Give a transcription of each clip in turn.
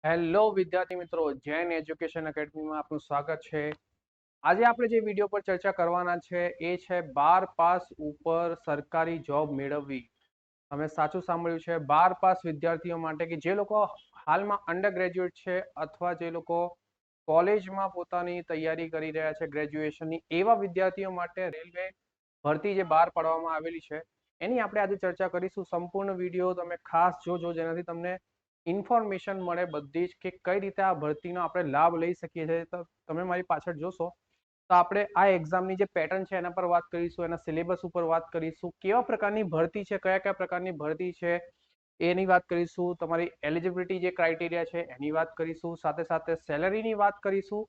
Hello વિદ્યાર્થી મિત્રો, Jain education એકેડમીમાં આપનું સ્વાગત છે। આજે આપણે જે વિડીયો પર ચર્ચા કરવાના છે એ છે 12 પાસ ઉપર સરકારી જોબ મેળવવી। તમે સાચું સાંભળ્યું છે। 12 પાસ વિદ્યાર્થીઓ માટે કે જે લોકો હાલમાં અંડર ગ્રેજ્યુએટ છે અથવા જે લોકો કોલેજમાં પોતાની તૈયારી કરી રહ્યા છે ગ્રેજ્યુએશનની, એવા વિદ્યાર્થીઓ માટે રેલવે ભરતી જે બહાર પાડવામાં આવેલી છે એની આપણે આજે ચર્ચા કરીશું। સંપૂર્ણ વિડીયો તમે ખાસ જોજો, જેનાથી તમને ઇન્ફોર્મેશન મળે બધી જ કે કઈ રીતે આ ભરતીનો આપણે લાભ લઈ શકીએ છીએ। તો તમે મારી પાછળ જોશો તો આપણે આ એક્ઝામની જે પેટર્ન છે એના પર વાત કરીશું, એના સિલેબસ ઉપર વાત કરીશું, કેવા પ્રકારની ભરતી છે, કયા કયા પ્રકારની ભરતી છે એની વાત કરીશું, તમારી એલિજિબિલિટી જે ક્રાઇટેરિયા છે એની વાત કરીશું, સાથે સાથે સેલરીની વાત કરીશું।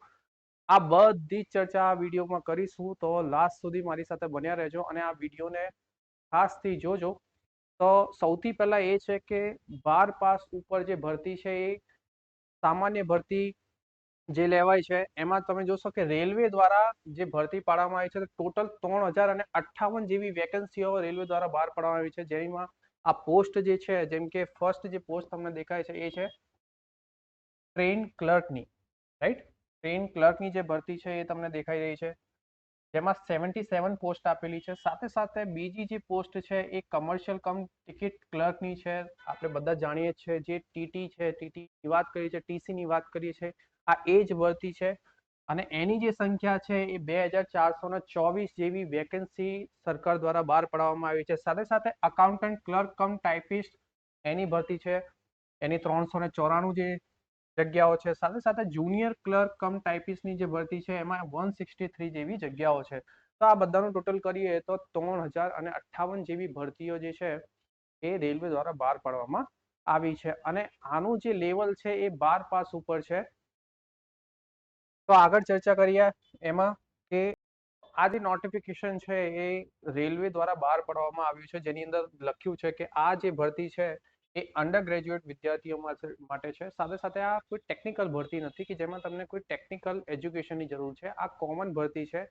આ બધી જ ચર્ચા આ વિડીયોમાં કરીશું, તો લાસ્ટ સુધી મારી સાથે બન્યા રહેજો અને આ વિડીયોને ખાસથી જોજો। તો સૌથી પહેલા એ છે કે 12 પાસ ઉપર જે ભરતી છે એ સામાન્ય ભરતી જે લેવાય છે એમાં તમે જોશો કે રેલવે દ્વારા જે ભરતી પાડવામાં આવી છે ટોટલ 3058 જેવી વેકેન્સીઓ રેલવે દ્વારા બહાર પાડવામાં આવી છે, જેમાં આ પોસ્ટ જે છે, જેમ કે ફર્સ્ટ જે પોસ્ટ તમને દેખાય છે એ છે ટ્રેન ક્લર્કની, રાઈટ। ટ્રેન ક્લર્કની જે ભરતી છે એ તમને દેખાઈ રહી છે, જેમાં 77 પોસ્ટ આપેલી છે। સાથે સાથે બીજી જે પોસ્ટ છે એ કમર્શિયલ કમ ટિકિટ ક્લર્કની છે। આપણે બધા જાણીએ છીએ જે ટીટી છે, ટીટી ની વાત કરીએ છીએ, ટીસી ની વાત કરીએ છીએ, આ એ જ ભરતી છે અને એની જે સંખ્યા છે એ 2424 જેવી વેકેન્સી સરકાર દ્વારા બહાર પાડવામાં આવી છે। સાથે સાથે અકાઉન્ટન્ટ ક્લર્ક કમ ટાઈપિસ્ટ એની ભરતી છે, એની 394 જે જગ્યાઓ છે। સાથે સાથે જુનિયર ક્લર્ક કમ ટાઈપિસ્ટની જે ભરતી છે એમાં 163 જેવી જગ્યાઓ છે। તો આ બધાનું ટોટલ કરીએ તો 3058 જેવી ભરતીઓ જે છે એ રેલવે દ્વારા બહાર પાડવામાં આવી છે અને આનું જે લેવલ છે એ 12 પાસ ઉપર છે। તો આગળ ચર્ચા કરીએ એમાં કે આ જે નોટિફિકેશન છે એ રેલવે દ્વારા બહાર પાડવામાં આવ્યું છે, જેની અંદર લખ્યું છે કે આ જે ભરતી છે એ અંડર ગ્રેજ્યુએટ વિદ્યાર્થીઓ માટે છે। સાથે સાથે આ કોઈ ટેકનિકલ ભરતી નથી કે જેમાં તમને કોઈ ટેકનિકલ એજ્યુકેશનની જરૂર છે, આ કોમન ભરતી છે,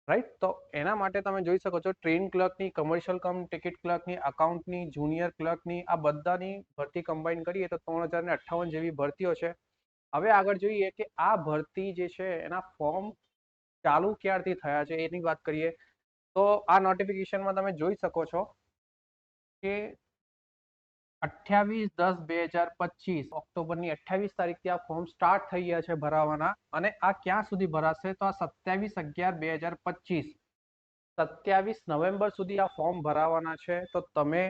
રાઈટ। તો એના માટે તમે જોઈ શકો છો train ક્લર્કની, commercial cum ticket ક્લર્કની, અકાઉન્ટની, junior ક્લર્કની, આ બધાની ભરતી કમ્બાઈન કરીએ તો 3058 જેવી ભરતીઓ છે। હવે આગળ જોઈએ કે આ ભરતી જે છે એના ફોર્મ ચાલુ ક્યારથી થયા છે એની વાત કરીએ તો આ નોટિફિકેશનમાં તમે જોઈ શકો છો કે 28/10/2025 ઓક્ટોબરની 28 તારીખથી આ ફોર્મ સ્ટાર્ટ થઈ ગયા છે ભરાવાના અને આ ક્યાં સુધી ભરાશે તો આ 27/11/2025 27 નવેમ્બર સુધી આ ફોર્મ ભરાવાના છે। તો તમે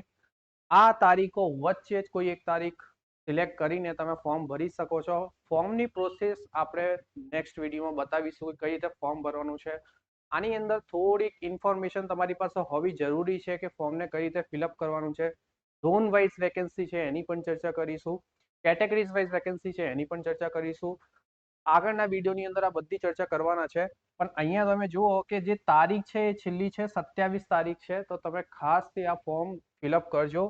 આ તારીખો વચ્ચે જ કોઈ એક તારીખ સિલેક્ટ કરીને તમે ફોર્મ ભરી શકો છો। ફોર્મની પ્રોસેસ આપણે નેક્સ્ટ વિડીયોમાં બતાવીશું કે કઈ રીતે ફોર્મ ભરવાનું છે। આની અંદર થોડીક ઇન્ફોર્મેશન તમારી પાસે હોવી જરૂરી છે કે ફોર્મને કઈ રીતે ફિલઅપ કરવાનું છે। ઝોન વાઇઝ વેકેન્સી છે એની પણ ચર્ચા કરીશું, કેટેગરીઝ વાઇઝ વેકેન્સી છે એની પણ ચર્ચા કરીશું। આગળના વિડીયોની અંદર આ બધી ચર્ચા કરવાના છે, પણ અહીંયા તમે જુઓ કે જે તારીખ છે એ છેલ્લી છે 27 તારીખ છે, તો તમે ખાસથી આ ફોર્મ ફિલઅપ કરજો।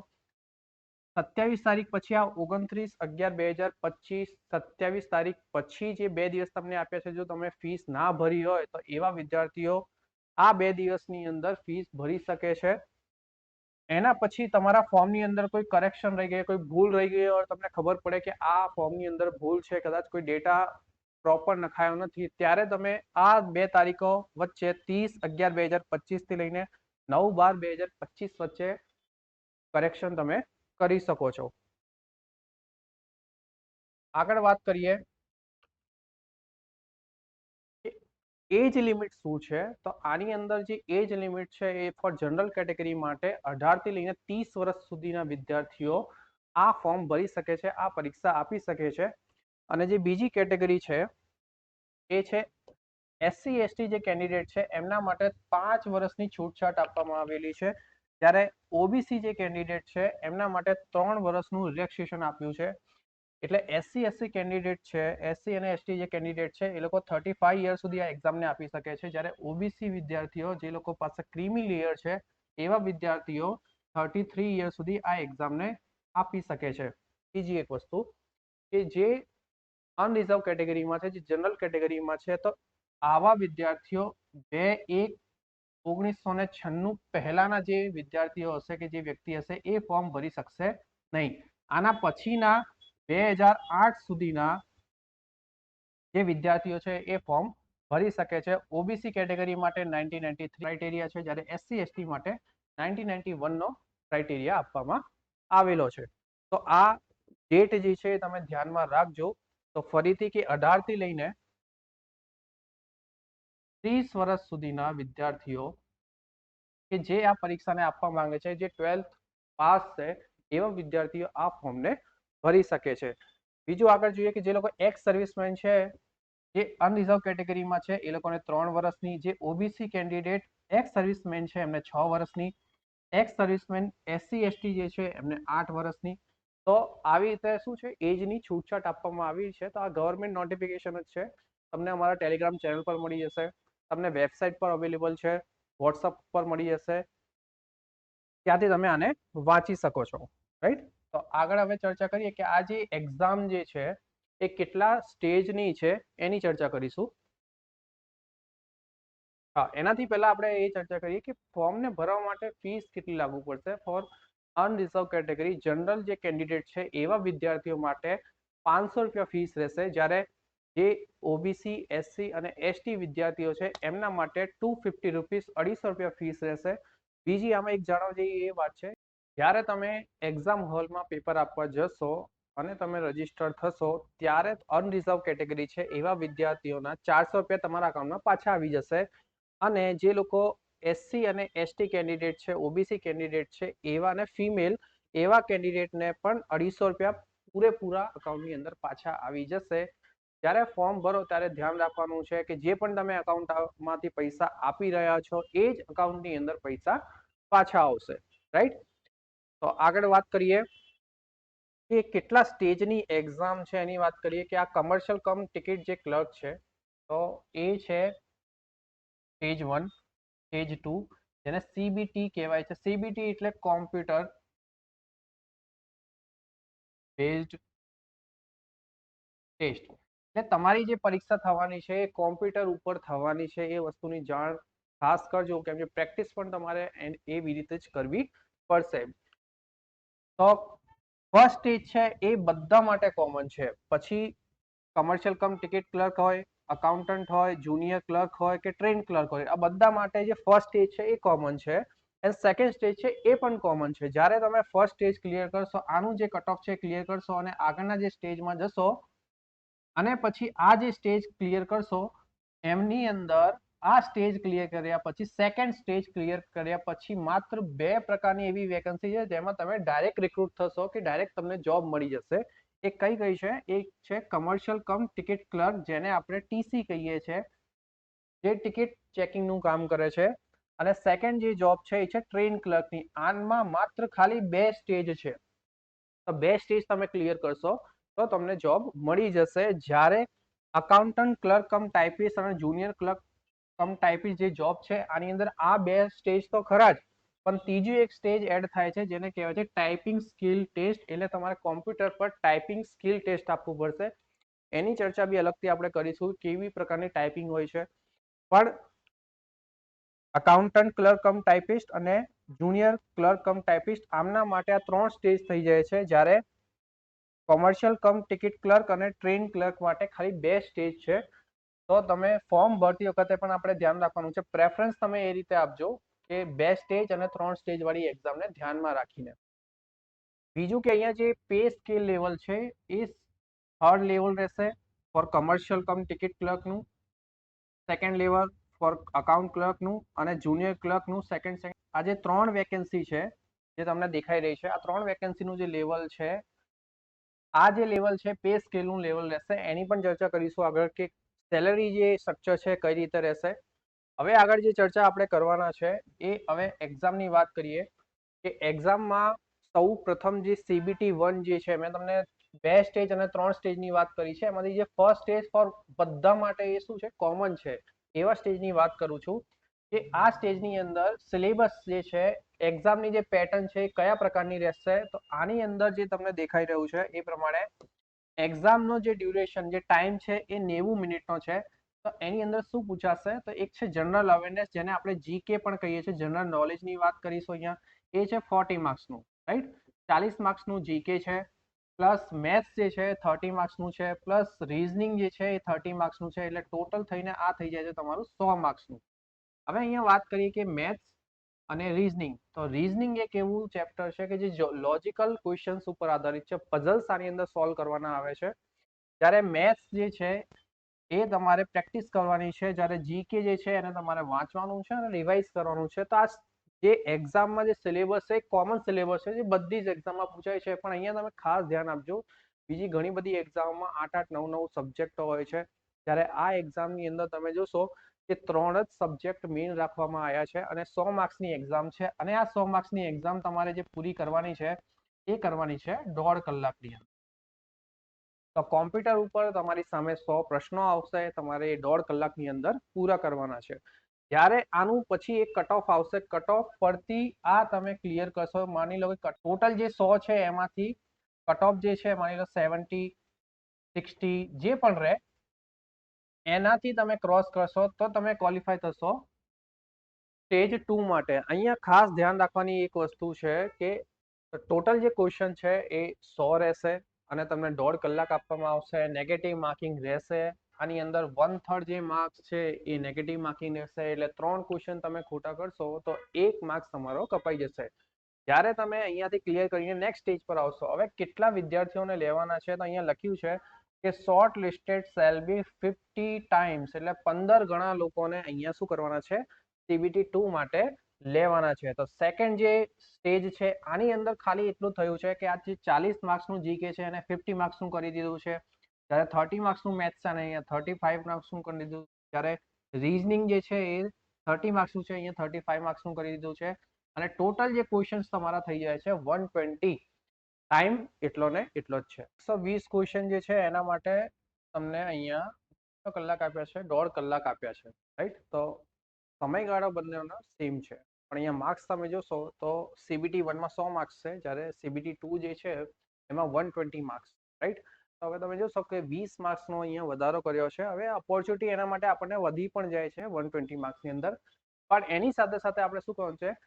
27 તારીખ પછી આ 29/11/2025 27 તારીખ પછી જે 2 દિવસ તમને આપ્યા છે, જો તમે ફીસ ના ભરી હોય તો એવા વિદ્યાર્થીઓ આ 2 દિવસની અંદર ફીસ ભરી શકે છે। એના પછી તમારા ફોર્મની અંદર કોઈ કરેક્શન રહી ગઈ, કોઈ ભૂલ રહી ગઈ હોય, તમને ખબર પડે કે આ ફોર્મની અંદર ભૂલ છે, કદાચ કોઈ ડેટા પ્રોપર નખાયો નથી, ત્યારે તમે આ 2 તારીખો વચ્ચે 30/11/2025 થી લઈને 9/12/2025 વચ્ચે કરેક્શન તમે કરી શકો છો। આગળ વાત કરીએ એજ લિમિટ શું છે, તો આની અંદર જે એજ લિમિટ છે એ ફોર જનરલ કેટેગરી માટે 18 થી લઈને 30 વર્ષ સુધીના વિદ્યાર્થીઓ આ ફોર્મ ભરી શકે છે, આ પરીક્ષા આપી શકે છે। અને જે બીજી કેટેગરી છે એ છે એસસી એસટી જે કેન્ડિડેટ છે એમના માટે 5 વર્ષની છૂટછાટ આપવામાં આવેલી છે, જ્યારે ઓબીસી જે કેન્ડિડેટ છે એમના માટે 3 વર્ષનું રિલેક્સેશન આપ્યું છે। એટલે એસસી એસટી કેન્ડિડેટ છે, એસસી અને એસટી જે કેન્ડિડેટ છે એ લોકો 35 યર સુધી આ એક્ઝામને આપી શકે છે, જ્યારે ઓબીસી વિદ્યાર્થીઓ જે લોકો પાસે ક્રીમી લેયર છે એવા વિદ્યાર્થીઓ 33 યર સુધી આ એક્ઝામને આપી શકે છે। બીજી એક વસ્તુ કે જે અનરિઝર્વ કેટેગરીમાં છે, જે જનરલ કેટેગરીમાં છે, તો આવા વિદ્યાર્થીઓ 2/1/1996 પહેલાના જે વિદ્યાર્થીઓ હશે કે જે વ્યક્તિ હશે એ ફોર્મ ભરી શકશે નહીં। આના પછીના 2008 સુધીના જે વિદ્યાર્થીઓ છે એ ફોર્મ ભરી શકે છે. ઓબીસી કેટેગરી માટે 1993 ક્રાઇટેરિયા છે, જ્યારે એસસી એસટી માટે 1991 નો ક્રાઇટેરિયા આપવામાં આવેલો છે. તો આ ડેટ જે છે તમે ધ્યાનમાં રાખજો. તો ફરીથી કે 18 થી લઈને 30 વર્ષ સુધીના વિદ્યાર્થીઓ કે જે આ પરીક્ષાને આપવા માંગે છે, જે 12th પાસ છે, એવા વિદ્યાર્થીઓ આ ફોર્મને ભરી શકે છે. બીજું આગળ જોઈએ કે જે લોકો એક્સ સર્વિસમેન છે, જે અનરિઝર્વ કેટેગરીમાં છે, એ લોકોને 3 વર્ષની, જે ઓબીસી કેન્ડિડેટ એક્સ સર્વિસમેન છે એમને 6 વર્ષની, એક્સ સર્વિસમેન એસસી એસટી જે છે એમને 8 વર્ષની. તો આવી રીતે શું છે, એજની છૂટછાટ આપવામાં આવી છે. તો આ ગવર્મેન્ટ નોટિફિકેશન જ છે. તમને અમારા ટેલિગ્રામ ચેનલ પર મળી જશે, તમને વેબસાઇટ પર અવેલેબલ છે, વોટ્સઅપ પર મળી જશે, ત્યાંથી તમે આને વાંચી શકો છો. રાઈટ. તો આગળ હવે ચર્ચા કરીએ કે આ જે એક્ઝામ જે છે એ કેટલા સ્ટેજની છે એની ચર્ચા કરીશું. હા, એનાથી પહેલા આપણે એ ચર્ચા કરીએ કે ફોર્મને ભરવા માટે ફીસ કેટલી લાગુ પડશે. ફોર અનરિઝર્વ કેટેગરી જનરલ જે કેન્ડિડેટ છે એવા વિદ્યાર્થીઓ માટે 500 રૂપિયા ફીસ રહેશે, જ્યારે જે ઓબીસી એસસી અને એસટી વિદ્યાર્થીઓ છે એમના માટે 250 રૂપીસ 250 રૂપિયા ફીસ રહેશે. બીજી આમાં એક જાણવા જેવી એ વાત છે, જ્યારે તમે એક્ઝામ હોલમાં પેપર આપવા જશો અને તમે રજીસ્ટર થશો, ત્યારે અનરિઝર્વ કેટેગરી છે એવા વિદ્યાર્થીઓના 400 રૂપિયા તમારા અકાઉન્ટમાં પાછા આવી જશે. અને જે લોકો એસસી અને એસટી કેન્ડિડેટ છે, ઓબીસી કેન્ડિડેટ છે, એવા અને ફિમેલ એવા કેન્ડિડેટને પણ 250 રૂપિયા પૂરેપૂરા અકાઉન્ટની અંદર પાછા આવી જશે. જ્યારે ફોર્મ ભરો ત્યારે ધ્યાન રાખવાનું છે કે જે પણ તમે અકાઉન્ટમાંથી પૈસા આપી રહ્યા છો એ જ અકાઉન્ટની અંદર પૈસા પાછા આવશે. રાઈટ. તો આગળ વાત કરીએ કે કેટલા સ્ટેજની એક્ઝામ છે એની વાત કરીએ કે આ કમર્શિયલ કમ ટિકિટ જે ક્લર્ક છે, તો એ છે સ્ટેજ 1, સ્ટેજ 2, જેને સીબીટી કહેવાય છે. સીબીટી એટલે કોમ્પ્યુટર બેઝડ ટેસ્ટ. એટલે તમારી જે પરીક્ષા થવાની છે એ કોમ્પ્યુટર ઉપર થવાની છે. એ વસ્તુની જાણ ખાસ કરજો, કેમ કે પ્રેક્ટિસ પણ તમારે એવી રીતે જ કરવી પડશે. તો ફર્સ્ટ સ્ટેજ છે એ બધા માટે કોમન છે. પછી કમર્શિયલ કમ ટિકિટ ક્લર્ક હોય, અકાઉન્ટન્ટ હોય, જુનિયર ક્લર્ક હોય કે ટ્રેન ક્લર્ક હોય, આ બધા માટે જે ફર્સ્ટ સ્ટેજ છે એ કોમન છે. અને સેકન્ડ સ્ટેજ છે એ પણ કોમન છે. જ્યારે તમે ફર્સ્ટ સ્ટેજ ક્લિયર કરશો, આનું જે કટ ઓફ છે ક્લિયર કરશો અને આગળના જે સ્ટેજમાં જશો અને પછી આ જે સ્ટેજ ક્લિયર કરશો, એમની અંદર આ સ્ટેજ ક્લિયર કર્યા પછી સેકન્ડ સ્ટેજ ક્લિયર કર્યા પછી માત્ર 2 પ્રકારની એવી વેકેન્સી છે જેમાં તમે ડાયરેક્ટ રિક્રુટ થશો કે ડાયરેક્ટ તમને જોબ મળી જશે. એ કઈ છે? એક છે કમર્શિયલ કમ ટિકિટ ક્લર્ક, જેને આપણે ટીસી કહીએ છીએ, જે ટિકિટ ચેકિંગનું કામ કરે છે. અને સેકન્ડ જે જોબ છે એ છે ટ્રેન ક્લર્કની. આમાં માત્ર ખાલી 2 સ્ટેજ છે. તો 2 સ્ટેજ તમે ક્લિયર કરશો તો તમને જોબ મળી જશે. જ્યારે અકાઉન્ટન્ટ ક્લર્ક કમ ટાઈપિસ્ટ અને જુનિયર ક્લર્ક કમ ટાઈપિસ્ટ જે જોબ છે, આની અંદર આ 2 સ્ટેજ તો ખરા જ, પણ ત્રીજું એક સ્ટેજ એડ થાય છે જેને કહેવાય છે ટાઈપિંગ સ્કિલ ટેસ્ટ. એટલે તમારે કોમ્પ્યુટર પર ટાઈપિંગ સ્કિલ ટેસ્ટ આપવું પડશે. એની ચર્ચા બી અલગથી આપણે કરીશું, કેવી પ્રકારની ટાઈપિંગ હોય છે. પણ અકાઉન્ટન્ટ ક્લર્ક કમ ટાઈપિસ્ટ અને જુનિયર ક્લર્ક કમ ટાઈપિસ્ટ આમના માટે આ 3 સ્ટેજ થઈ જાય છે, જ્યારે કોમર્શિયલ કમ ટિકિટ ક્લર્ક અને ટ્રેન ક્લર્ક માટે ખાલી 2 સ્ટેજ છે. તો તમે ફોર્મ ભરતી વખતે પણ આપણે ધ્યાન રાખવાનું છે. પ્રેફરન્સ તમે એ રીતે આપજો કે 2 સ્ટેજ અને 3 સ્ટેજ વાળી એક્ઝામને ધ્યાનમાં રાખીને. બીજું કે અહીંયા જે પે સ્કેલ લેવલ છે એ 3rd લેવલ રહેશે ફોર કમર્શિયલ કમ ટિકિટ ક્લર્કનું, સેકન્ડ લેવલ ફોર અકાઉન્ટ ક્લર્કનું અને જુનિયર ક્લર્કનું સેકન્ડ. આ જે 3 વેકેન્સી છે જે તમને દેખાઈ રહી છે, આ 3 વેકેન્સીનું જે લેવલ છે, આ જે લેવલ છે પે સ્કેલનું લેવલ રહેશે. એની પણ ચર્ચા કરીશું આગળ કે સેલરી જે સ્ટ્રક્ચર છે કઈ રીતે રહેશે. હવે આગળ જે ચર્ચા આપણે કરવાના છે એ હવે એક્ઝામની વાત કરીએ કે એક્ઝામમાં સૌ પ્રથમ જે સીબીટી 1 જે છે, મેં તમને 2 સ્ટેજ અને 3 સ્ટેજની વાત કરી છે. એમાંથી જે ફર્સ્ટ સ્ટેજ ફોર બધા માટે એ શું છે, કોમન છે, એવા સ્ટેજની વાત કરું છું કે આ સ્ટેજની અંદર સિલેબસ જે છે, એક્ઝામની જે પેટર્ન છે એ કયા પ્રકારની રહેશે. તો આની અંદર જે તમને દેખાઈ રહ્યું છે એ પ્રમાણે એક્ઝામનો જે ડ્યુરેશન, જે ટાઈમ છે એ 90 મિનિટનો છે. તો એની અંદર શું પૂછાશે, તો એક છે જનરલ અવેરનેસ, જેને આપણે જીકે પણ કહીએ છીએ, જનરલ નોલેજની વાત કરીશું અહીંયા. એ છે 40 માર્ક્સનું. રાઈટ. 40 માર્ક્સનું જીકે છે. પ્લસ મેથ્સ જે છે 30 માર્ક્સનું છે, પ્લસ રીઝનિંગ જે છે એ 30 માર્ક્સનું છે, એટલે ટોટલ થઈને આ થઈ જાય છે તમારું 100 માર્ક્સનું. હવે અહીંયા વાત કરીએ કે મેથ્સ અને રીઝનિંગ. તો રીઝનિંગ એક એવું ચેપ્ટર છે કે જે લોજિકલ ક્વેશ્ચન્સ ઉપર આધારિત છે, પઝલ્સ આની અંદર સોલ્વ કરવાના આવે છે. જ્યારે મેથ્સ જે છે એ તમારે પ્રેક્ટિસ કરવાની છે, જ્યારે જીકે જે છે એને તમારે વાંચવાનું છે અને રિવાઇઝ કરવાનું છે. તો આ જે એક્ઝામમાં જે સિલેબસ છે કોમન સિલેબસ છે, જે બધી જ એક્ઝામમાં પૂછાય છે, પણ અહીંયા તમે ખાસ ધ્યાન આપજો, બીજી ઘણી બધી એક્ઝામમાં 8-8 9-9 સબ્જેક્ટો હોય છે, જ્યારે આ એક્ઝામની અંદર તમે જોશો કે 3 જ સબ્જેક્ટ મેઇન રાખવામાં આવ્યા છે અને 100 માર્ક્સની એક્ઝામ છે. અને આ 100 માર્ક્સની એક્ઝામ તમારે જે પૂરી કરવાની છે એ કરવાની છે 1.5 કલાકની અંદર. તો કોમ્પ્યુટર ઉપર તમારી સામે 100 પ્રશ્નો આવશે, તમારે 1.5 કલાકની અંદર પૂરા કરવાના છે. જ્યારે આનું પછી એક કટ ઓફ આવશે, કટ ઓફ પરથી આ તમે ક્લિયર કરશો, માની લો કે ટોટલ જે 100 છે એમાંથી કટ ઓફ જે છે માની લો 70 60 જે પણ રહે એનાથી તમે ક્રોસ કરશો તો તમે ક્વોલિફાય થશો સ્ટેજ 2 માટે. અહીંયા ખાસ ધ્યાન રાખવાની એક વસ્તુ છે કે ટોટલ જે ક્વેશ્ચન છે એ 100 રહેશે અને તમને 1.5 કલાક આપવામાં આવશે. નેગેટિવ માર્કિંગ રહેશે. આની અંદર 1/3 જે માર્ક્સ છે એ નેગેટિવ માર્કિંગ રહેશે, એટલે 3 ક્વેશ્ચન તમે ખોટા કરશો તો 1 માર્ક્સ તમારો કપાઈ જશે. જ્યારે તમે અહીંયાથી ક્લિયર કરીને નેક્સ્ટ સ્ટેજ પર આવશો, હવે કેટલા વિદ્યાર્થીઓને લેવાના છે તો અહીંયા લખ્યું છે કે short listed shall be 50 times, એટલે 15 ગણા લોકોને અહીંયા શું કરવાના છે, CBT 2 માટે લેવાના છે. તો સેકન્ડ જે સ્ટેજ છે આની અંદર ખાલી એટલું થયું છે કે આ જે 40 માર્ક્સનું જીકે છે એને 50 માર્ક્સનું કરી દીધું છે, જ્યારે 30 માર્ક્સનું મેથ્સ છે અને અહીંયા 35 માર્ક્સનું કરી દીધું, જ્યારે રીઝનિંગ જે છે એ 30 માર્ક્સનું છે, અહીંયા 35 માર્ક્સનું કરી દીધું છે. અને ટોટલ જે ક્વેશ્ચન્સ તમારા થઈ જાય છે 120. ટાઈમ એટલો ને એટલો જ છે. 120 ક્વેશ્ચન જે છે એના માટે તમને અહીંયા કલાક આપ્યા છે, 1.5 કલાક આપ્યા છે, રાઈટ. તો સમયગાળો બંનેનો સેમ છે, પણ અહીંયા માર્ક્સ તમે જોશો તો CBT 1 માં 100 માર્ક્સ છે, જ્યારે CBT 2 જે છે એમાં 120 માર્ક્સ, રાઈટ. તો હવે તમે જોશો કે 20 માર્ક્સનો અહીંયા વધારો કર્યો છે. હવે ઓપોર્ચ્યુનિટી એના માટે આપણને વધી પણ જાય છે 120 માર્ક્સની અંદર, પણ એની સાથે સાથે આપણે શું કરવાનું છે,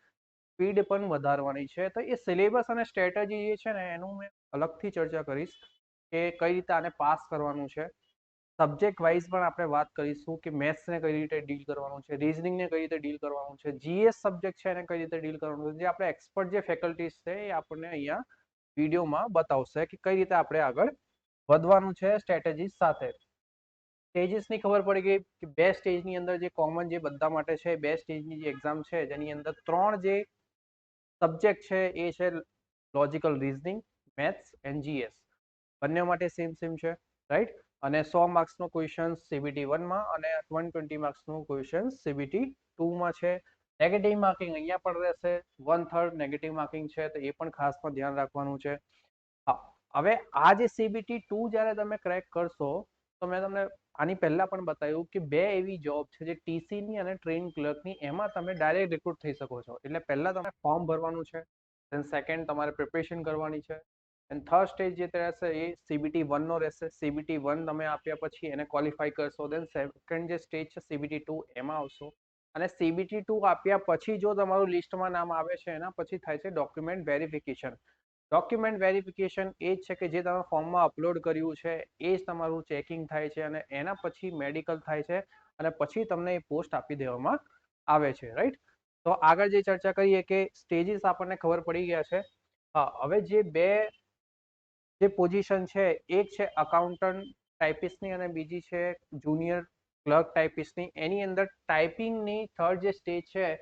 સ્પીડ પણ વધારવાની છે. તો એ સિલેબસ અને સ્ટ્રેટેજી જે છે ને એનું મેં અલગથી ચર્ચા કરીશ કે કઈ રીતે આને પાસ કરવાનું છે. સબ્જેક્ટ વાઇઝ પણ આપણે વાત કરીશું કે મેથ્સને કઈ રીતે ડીલ કરવાનું છે, રીઝનિંગને કઈ રીતે ડીલ કરવાનું છે, GS સબ્જેક્ટ છે એને કઈ રીતે ડીલ કરવાનું છે. જે આપણે એક્સપર્ટ જે ફેકલ્ટીઝ છે એ આપણને અહીંયા વિડીયોમાં બતાવશે કે કઈ રીતે આપણે આગળ વધવાનું છે સ્ટ્રેટેજી સાથે. સ્ટેજીસની ખબર પડી ગઈ કે 2 સ્ટેજની અંદર જે કોમન જે બધા માટે છે, 2 સ્ટેજની જે એક્ઝામ છે જેની અંદર 3 જે સબ્જેક્ટ છે એ છે logical reasoning, maths and GS. બંને માટે સેમ સેમ છે, રાઈટ. અને 100 માર્ક્સનો ક્વેશ્ચન CBT 1 માં અને 120 માર્ક્સનું ક્વેશ્ચન CBT 2 માં છે. નેગેટિવ માર્કિંગ અહીંયા પણ રહેશે, 1/3 નેગેટિવ માર્કિંગ છે, તો એ પણ ખાસ પણ ધ્યાન રાખવાનું છે. હા, હવે આ જે CBT 2 જ્યારે તમે ક્રેક કરશો તો મેં તમને આની પહેલા પણ બતાવ્યું કે 2 એવી જોબ છે જે TCની અને ટ્રેન ક્લર્કની, એમાં તમે ડાયરેક્ટ રિક્રુટ થઈ શકો છો. એટલે પહેલા તમે ફોર્મ ભરવાનું છે, દેન સેકન્ડ તમારે પ્રિપરેશન કરવાની છે, એન્ડ થર્ડ સ્ટેજ જે રહેશે એ CBT 1 નો રહેશે. CBT 1 તમે આપ્યા પછી એને ક્વોલિફાઈ કરશો, દેન સેકન્ડ જે સ્ટેજ છે CBT 2 એમાં આવશો, અને CBT 2 આપ્યા પછી જો તમારું લિસ્ટમાં નામ આવે છે એના પછી થાય છે ડોક્યુમેન્ટ વેરિફિકેશન. ડોક્યુમેન્ટ વેરિફિકેશન એ જ છે કે જે તમે ફોર્મમાં અપલોડ કર્યું છે એ જ તમારું ચેકિંગ થાય છે અને એના પછી મેડિકલ થાય છે અને પછી તમને એ પોસ્ટ આપી દેવામાં આવે છે, રાઈટ. તો આગળ જે ચર્ચા કરીએ કે સ્ટેજીસ આપણને ખબર પડી ગયા છે. હા, હવે જે 2 જે પોઝિશન છે, એક છે અકાઉન્ટન્ટ ટાઈપિસ્ટની અને બીજી છે જુનિયર ક્લર્ક ટાઈપિસ્ટની. એની અંદર ટાઈપિંગની થર્ડ જે સ્ટેજ છે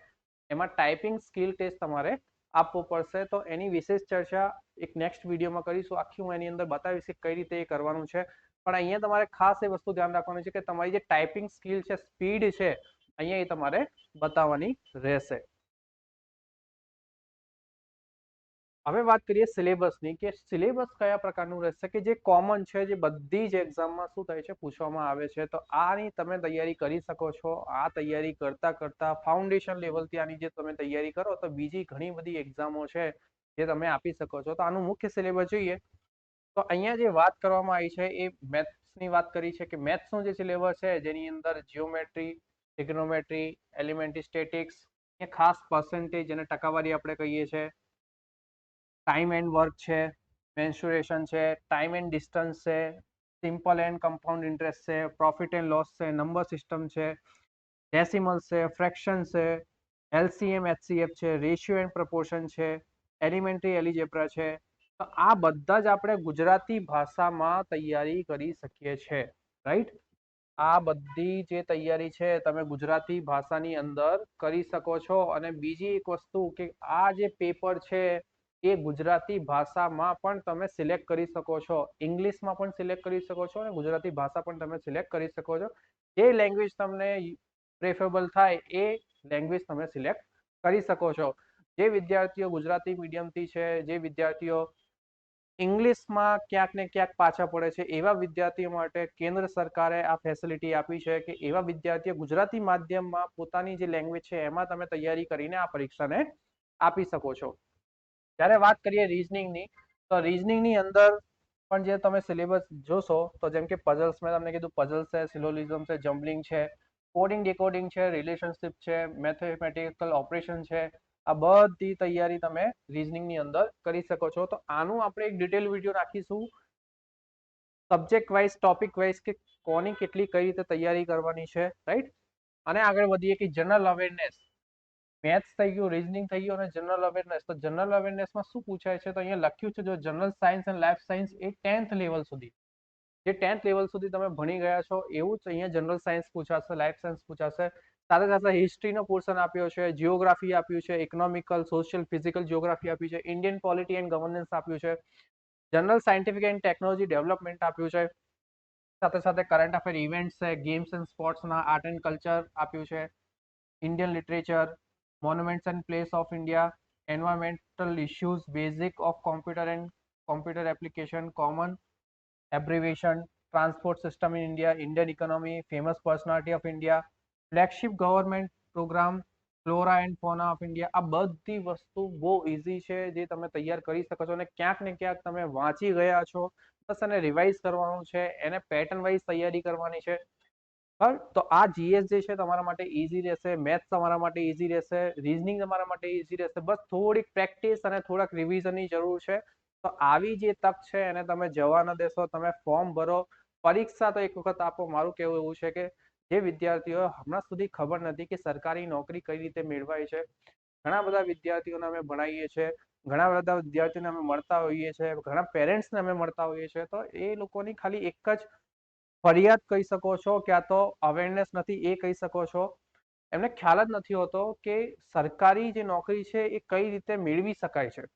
એમાં ટાઈપિંગ સ્કિલ ટેસ્ટ તમારે આપવો પડશે. તો એની વિશેષ ચર્ચા એક નેક્સ્ટ વિડીયોમાં કરીશું. આખી હું એની અંદર બતાવીશ કે કઈ રીતે એ કરવાનું છે. પણ અહીંયા તમારે ખાસ એ વસ્તુ ધ્યાન રાખવાની છે કે તમારી જે ટાઈપિંગ સ્કિલ છે, સ્પીડ છે, અહીંયા એ તમારે બતાવવાની રહેશે. હવે વાત કરીએ સિલેબસની કે સિલેબસ કયા પ્રકારનું રહેશે કે જે કોમન છે, જે બધી જ એક્ઝામમાં શું થાય છે પૂછવામાં આવે છે. તો આની તમે તૈયારી કરી શકો છો. આ તૈયારી કરતા કરતા ફાઉન્ડેશન લેવલથી આની જે તમે તૈયારી કરો તો બીજી ઘણી બધી એક્ઝામો છે જે તમે આપી શકો છો. તો આનું મુખ્ય સિલેબસ જોઈએ તો અહીંયા જે વાત કરવામાં આવી છે એ મેથ્સની વાત કરી છે કે મેથ્સનું જે સિલેબસ છે જેની અંદર જીઓમેટ્રી, ટ્રિગ્નોમેટ્રી, એલિમેન્ટરી સ્ટેટિક્સ, એ ખાસ પર્સન્ટેજ અને ટકાવારી આપણે કહીએ છીએ, ટાઈમ એન્ડ વર્ક છે, મેન્સ્યુરેશન છે, ટાઈમ એન્ડ ડિસ્ટન્સ છે, સિમ્પલ એન્ડ કમ્પાઉન્ડ ઇન્ટરેસ્ટ છે, પ્રોફિટ એન્ડ લોસ છે, નંબર સિસ્ટમ છે, ડેસિમલ્સ છે, ફ્રેક્શન છે, એલસીએમ એચસીએફ છે, રેશિયો એન્ડ પ્રપોર્શન છે, એલિમેન્ટરી એલિજેબ્રા છે. તો આ બધા જ આપણે ગુજરાતી ભાષામાં તૈયારી કરી શકીએ છીએ, રાઈટ. આ બધી જે તૈયારી છે તમે ગુજરાતી ભાષાની અંદર કરી શકો છો. અને બીજી એક વસ્તુ કે આ જે પેપર છે એ ગુજરાતી ભાષામાં પણ તમે સિલેક્ટ કરી શકો છો, ઇંગ્લિશમાં પણ સિલેક્ટ કરી શકો છો અને ગુજરાતી ભાષા પણ તમે સિલેક્ટ કરી શકો છો. જે લેંગ્વેજ તમને પ્રેફરેબલ થાય એ લેંગ્વેજ તમે સિલેક્ટ કરી શકો છો. જે વિદ્યાર્થીઓ ગુજરાતી મીડિયમથી છે, જે વિદ્યાર્થીઓ ઇંગ્લિશમાં ક્યાંક ને ક્યાંક પાછા પડે છે, એવા વિદ્યાર્થીઓ માટે કેન્દ્ર સરકારે આ ફેસિલિટી આપી છે કે એવા વિદ્યાર્થીઓ ગુજરાતી માધ્યમમાં પોતાની જે લેંગ્વેજ છે એમાં તમે તૈયારી કરીને આ પરીક્ષાને આપી શકો છો. જ્યારે વાત કરીએ રીઝનિંગની, તો રીઝનિંગની અંદર પણ જે તમે સિલેબસ જોશો તો જેમ કે પઝલ્સ, મેં તમને કીધું પઝલ્સ છે, સિલોલિઝમ છે, જમ્બલિંગ છે, કોડિંગ ડીકોડિંગ છે, રિલેશનશિપ છે, મેથેમેટિકલ ઓપરેશન છે, આ બધી તૈયારી તમે રીઝનિંગની અંદર કરી શકો છો. તો આનું આપણે એક ડિટેલ વિડીયો રાખીશું સબ્જેક્ટ વાઇઝ, ટોપિક વાઇઝ, કે કોની કેટલી કઈ રીતે તૈયારી કરવાની છે, રાઈટ. અને આગળ વધીએ કે જનરલ અવેરનેસ. મેથ્સ થઈ ગયું, રીઝનિંગ થઈ ગયું અને જનરલ અવેરનેસ. તો જનરલ અવેરનેસમાં શું પૂછાય છે, તો અહીંયા લખ્યું છે જો જનરલ સાયન્સ અને લાઈફ સાયન્સ એ 10th લેવલ સુધી, જે 10th લેવલ સુધી તમે ભણી ગયા છો એવું જ અહીંયા જનરલ સાયન્સ પૂછાશે, લાઈફ સાયન્સ પૂછાશે. સાથે સાથે હિસ્ટ્રીનો પોર્શન આપ્યો છે, જીઓગ્રાફી આપ્યું છે, ઇકોનોમિકલ, સોશિયલ, ફિઝિકલ જીઓગ્રાફી આપ્યું છે, ઇન્ડિયન પોલિટી એન્ડ ગવર્નન્સ આપ્યું છે, general scientific and technology development આપ્યું છે. સાથે સાથે કરંટ અફેર ઇવેન્ટ્સ છે, ગેમ્સ એન્ડ સ્પોર્ટ્સના, આર્ટ એન્ડ કલ્ચર આપ્યું છે, Indian literature, monuments and place of India, environmental issues, basic of computer and computer application, common abbreviation, transport system in India, Indian economy, famous personality of India, flagship government program, flora and fauna of India. આ બધી વસ્તુ બહુ easy છે જે તમે તૈયાર કરી શકો છો. અને ક્યાંક ને ક્યાંક તમે વાંચી ગયા છો, બસ એને રિવાઇઝ કરવાનું છે, એને પેટર્ન વાઇઝ તૈયારી કરવાની છે. તો આ જીએસ જે છે તમારા માટે ઇઝી રહેશે, મેથ્સ તમારા માટે ઇઝી રહેશે, રીઝનિંગ તમારા માટે ઇઝી રહેશે. બસ થોડીક પ્રેક્ટિસ અને થોડાક રિવિઝનની જરૂર છે. તો આવી જે તક છે એને તમે જવા ન દેશો. તમે ફોર્મ ભરો, પરીક્ષા તો એક વખત આપો. મારું કહેવું એવું છે કે જે વિદ્યાર્થીઓ હમણાં સુધી ખબર નથી કે સરકારી નોકરી કઈ રીતે મેળવાય છે, ઘણા બધા વિદ્યાર્થીઓને અમે ભણાવીએ છીએ, ઘણા બધા વિદ્યાર્થીઓને અમે મળતા હોઈએ છીએ, ઘણા પેરેન્ટ્સને અમે મળતા હોઈએ છીએ. તો એ લોકોની ખાલી એક જ ફરિયાદ કહી શકો છો, ક્યાં તો અવેરનેસ નથી એ કહી શકો છો. એમને ખ્યાલ જ નથી હોતો કે સરકારી જે નોકરી છે એ કઈ રીતે મેળવી શકાય છે.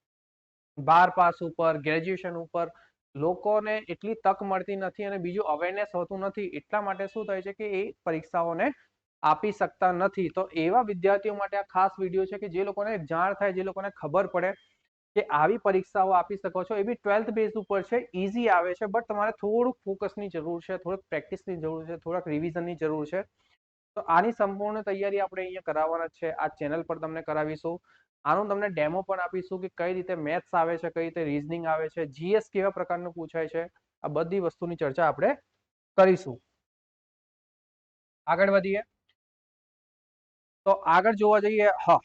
12 પાસ ઉપર, ગ્રેજ્યુએશન ઉપર લોકોને એટલી તક મળતી નથી અને બીજું અવેરનેસ હોતું નથી. એટલા માટે શું થાય છે કે એ પરીક્ષાઓને આપી શકતા નથી. તો એવા વિદ્યાર્થીઓ માટે આ ખાસ વિડીયો છે કે જે લોકોને જાણ થાય, જે લોકોને ખબર પડે કે આવી પરીક્ષાઓ આપી શકો છો. એ બી 12th બેઝ ઉપર છે, ઇઝી આવે છે, બટ તમારે થોડુંક ફોકસની જરૂર છે, થોડુંક પ્રેક્ટિસની જરૂર છે, થોડાક રિવિઝનની જરૂર છે. તો આની સંપૂર્ણ તૈયારી આપણે અહીંયા કરાવવાના છે, આ ચેનલ પર તમને કરાવીશું. આનું તમને ડેમો પણ આપીશું કે કઈ રીતે મેથ્સ આવે છે, કઈ રીતે રીઝનિંગ આવે છે, જીએસ કેવા પ્રકારનું પૂછાય છે. આ બધી વસ્તુની ચર્ચા આપણે કરીશું. આગળ વધીએ તો આગળ જોવા જઈએ, હા,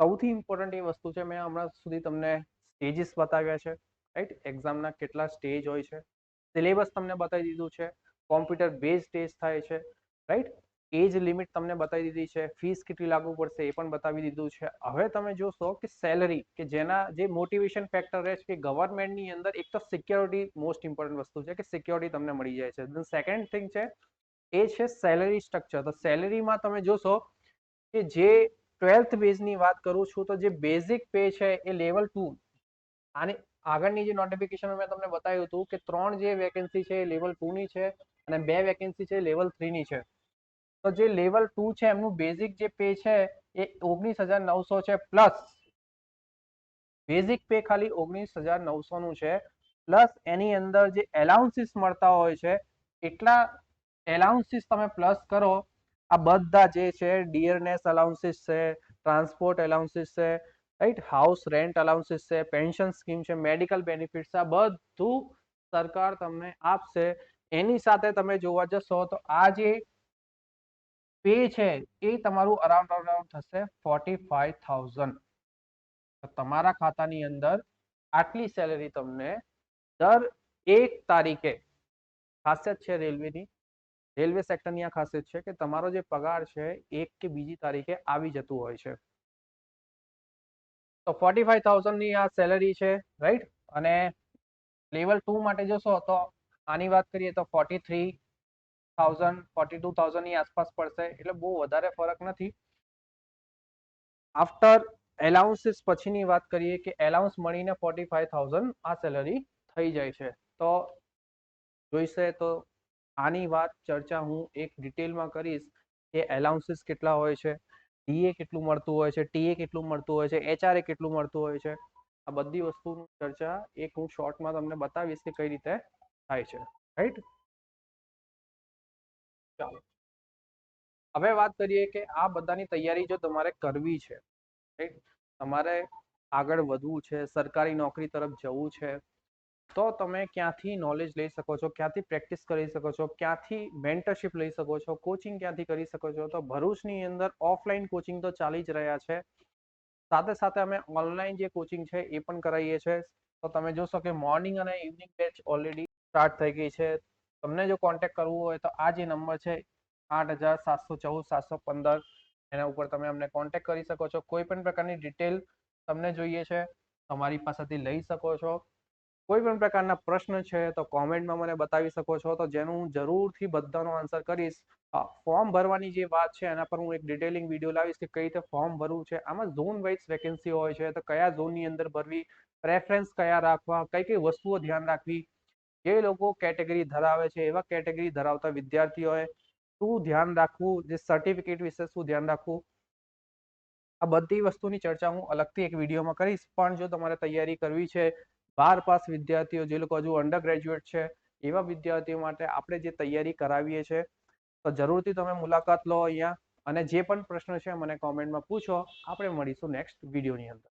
સૌથી ઇમ્પોર્ટન્ટ એ વસ્તુ છે, મેં હમણાં સુધી તમને સ્ટેજીસ બતાવ્યા છે, રાઈટ. એક્ઝામના કેટલા સ્ટેજ હોય છે, સિલેબસ તમને બતાવી દીધું છે, કોમ્પ્યુટર બેઝ ટેસ્ટ થાય છે, રાઈટ. એજ લિમિટ તમને બતાવી દીધી છે, ફીસ કેટલી લાગુ પડશે એ પણ બતાવી દીધું છે. હવે તમે જોશો કે સેલરી, કે જેના જે મોટિવેશન ફેક્ટર રહે છે કે ગવર્મેન્ટની અંદર એક તો સિક્યોરિટી મોસ્ટ ઇમ્પોર્ટન્ટ વસ્તુ છે કે સિક્યોરિટી તમને મળી જાય છે. સેકન્ડ થિંગ છે એ છે સેલરી સ્ટ્રક્ચર. તો સેલરીમાં તમે જોશો કે જે 12th બેઝની વાત કરું છું તો જે બેઝિક પે છે એ લેવલ 2. આની આગળની જે નોટિફિકેશન મેં તમને બતાવ્યું હતું કે 3 જે વેકેન્સી છે એ લેવલ 2 ની છે અને 2 વેકેન્સી છે લેવલ 3 ની છે. તો જે લેવલ 2 છે એમનું બેઝિક જે પે છે એ 19,900 છે, પ્લસ બેઝિક પે ખાલી 19,900 નું છે, પ્લસ એની અંદર જે એલાઉન્સીસ મળતા હોય છે એટલા એલાઉન્સીસ તમે પ્લસ કરો. આ બધા જે છે ડિયરનેસ અલાઉન્સીસ છે, ટ્રાન્સપોર્ટ અલાઉન્સીસ છે, રાઈટ, હાઉસ રેન્ટ અલાઉન્સીસ છે, પેન્શન સ્કીમ છે, મેડિકલ બેનિફિટ્સ, આ બધું સરકાર તમને આપશે. એની સાથે તમે જોવા જશો તો આ જે પે છે એ તમારું અરાઉન્ડ થશે 45,000. તમારા ખાતાની અંદર આટલી સેલેરી તમને દર 1 તારીખે ખાસિયત છે રેલવેની, રેલવે સેક્ટરની આ ખાસિયત છે કે તમારો જે પગાર છે 1 કે બીજી તારીખે આવી જતું હોય છે. તો 45,000 ની આ સેલરી છે, રાઈટ. અને લેવલ 2 માટે જોશો તો આની વાત કરીએ તો 43,000 42,000 ની આસપાસ પડશે, એટલે બહુ વધારે ફરક નથી. આફ્ટર એલાઉન્સીસ પછીની વાત કરીએ કે એલાઉન્સ મળીને 45,000 આ સેલરી થઈ જાય છે. તો જોઈશે તો આની વાત ચર્ચા હું એક ડિટેલમાં કરીશ કે એલાઉન્સીસ કેટલા હોય છે, ડીએ કેટલું મળતું હોય છે, ટીએ કેટલું મળતું હોય છે, એચઆરએ કેટલું મળતું હોય છે. આ બધી વસ્તુની ચર્ચા એક હું શોર્ટમાં તમને બતાવીશ કે કઈ રીતે થાય છે, રાઈટ. ચાલો હવે વાત કરીએ કે આ બધાની તૈયારી જો તમારે કરવી છે, રાઈટ, તમારે આગળ વધવું છે, સરકારી નોકરી તરફ જવું છે, તો તમે ક્યાંથી નોલેજ લઈ શકો છો, ક્યાંથી પ્રેક્ટિસ કરી શકો છો, ક્યાંથી મેન્ટરશિપ લઈ શકો છો, કોચિંગ ક્યાંથી કરી શકો છો. તો ભરૂચની અંદર ઓફલાઈન કોચિંગ તો ચાલી જ રહ્યા છે, સાથે સાથે અમે ઓનલાઈન જે કોચિંગ છે એ પણ કરાવીએ છીએ. તો તમે જોશો કે મોર્નિંગ અને ઇવનિંગ બેચ ઓલરેડી સ્ટાર્ટ થઈ ગઈ છે. તમને જો કોન્ટેક્ટ કરવું હોય તો આ જે નંબર છે 8,714,715, એના ઉપર તમે અમને કોન્ટેક્ટ કરી શકો છો. કોઈ પણ પ્રકારની ડિટેલ તમને જોઈએ છે તમારી પાસેથી લઈ શકો છો. કોઈ પણ પ્રકારના પ્રશ્ન છે તો કોમેન્ટમાં મને બતાવી શકો છો, તો જેનું હું જરૂરથી બધાનો આન્સર કરીશ. ફોર્મ ભરવાની જે વાત છે એના પર હું એક ડિટેલિંગ વિડીયો લાવીશ કે કઈ રીતે ફોર્મ ભરવું છે. આમાં ઝોન વાઇઝ વેકેન્સી હોય છે, તો કયા ઝોનની અંદર ભરવી, પ્રેફરન્સ કયા રાખવા, કઈ કઈ વસ્તુઓ ધ્યાન રાખવી, જે લોકો કેટેગરી ધરાવે છે એવા કેટેગરી ધરાવતા વિદ્યાર્થીઓએ શું ધ્યાન રાખવું, જે સર્ટિફિકેટ વિશે શું ધ્યાન રાખવું, આ બધી વસ્તુની ચર્ચા હું અલગથી એક વિડીયોમાં કરીશ. પણ જો તમારે તૈયારી કરવી છે, 12 પાસ વિદ્યાર્થીઓ જે લોકો હજુ અંડર ગ્રેજ્યુએટ છે એવા વિદ્યાર્થીઓ માટે આપણે જે તૈયારી કરાવીએ છીએ, તો જરૂરથી તમે મુલાકાત લો અહીંયા, અને જે પણ પ્રશ્ન છે મને કોમેન્ટમાં પૂછો. આપણે મળીશું નેક્સ્ટ વિડીયોની અંદર.